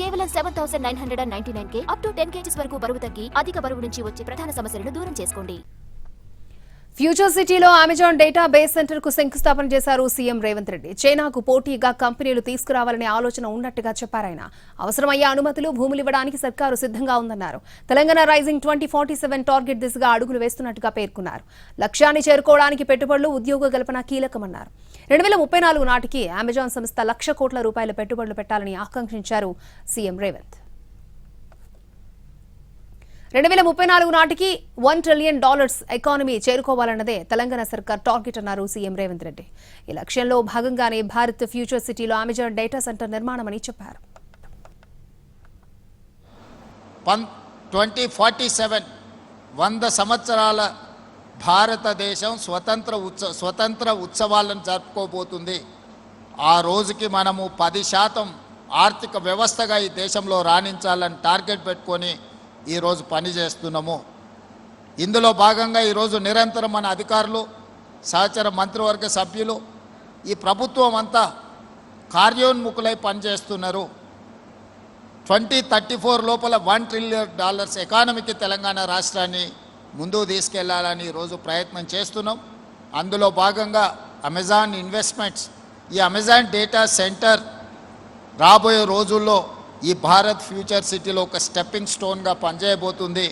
కేవలం 7,999 up to 10 kgs వరకు బరువు తగ్గి అధిక బరువు నుంచి వచ్చే ప్రధాన సమస్యలను దూరం చేసుకోండి. ఫ్యూచర్ సిటీలో అమెజాన్ డేటా బేస్ సెంటర్ కు శంకుస్థాపన చేశారు సీఎం రేవంత్ రెడ్డి. చైనాకు పోటీగా కంపెనీలు తీసుకురావాలనే ఆలోచన ఉన్నట్టుగా చెప్పారాయన. అవసరమయ్యే అనుమతులు, భూములు ఇవ్వడానికి సర్కారు సిద్ధంగా ఉందన్నారు. తెలంగాణ రైజింగ్ 2047 టార్గెట్ దిశగా అడుగులు వేస్తున్నట్టుగా పేర్కొన్నారు. లక్ష్యాన్ని చేరుకోవడానికి పెట్టుబడులు, ఉద్యోగ కల్పన కీలకమన్నారు. 2034 నాటికి అమెజాన్ సంస్థ 1,00,000 కోట్ల రూపాయల పెట్టుబడులు పెట్టాలని ఆకాంక్షించారు సీఎం రేవంత్. 2034 నాటికి $1 ట్రిలియన్ ఎకానమీ చేరుకోవాలన్నదే తెలంగాణ సర్కార్ టార్గెట్ అన్నారు సీఎం రేవంత్ రెడ్డి. ఈ లక్ష్యంలో భాగంగానే భారత్ ఫ్యూచర్ సిటీలో అమెజాన్ డేటా సెంటర్ నిర్మాణమని చెప్పారు. 2047 100 సంవత్సరాల భారతదేశం స్వతంత్ర ఉత్సవాలను జరుపుకోబోతుంది. ఆ రోజుకి మనము 10% ఆర్థిక వ్యవస్థగా ఈ దేశంలో రాణించాలని టార్గెట్ పెట్టుకొని ఈరోజు పనిచేస్తున్నాము. ఇందులో భాగంగా ఈరోజు నిరంతరం మన అధికారులు, సహచర మంత్రివర్గ సభ్యులు, ఈ ప్రభుత్వం అంతా కార్యోన్ముఖులై పనిచేస్తున్నారు. 2034 లోపల $1 ట్రిలియన్ ఎకానమీకి తెలంగాణ రాష్ట్రాన్ని ముందుకు తీసుకెళ్లాలని ఈరోజు ప్రయత్నం చేస్తున్నాం. అందులో భాగంగా అమెజాన్ ఇన్వెస్ట్మెంట్స్, ఈ అమెజాన్ డేటా సెంటర్ రాబోయే రోజుల్లో ఈ భారత్ ఫ్యూచర్ సిటీలో ఒక స్టెప్పింగ్ స్టోన్గా పనిచేయబోతుంది.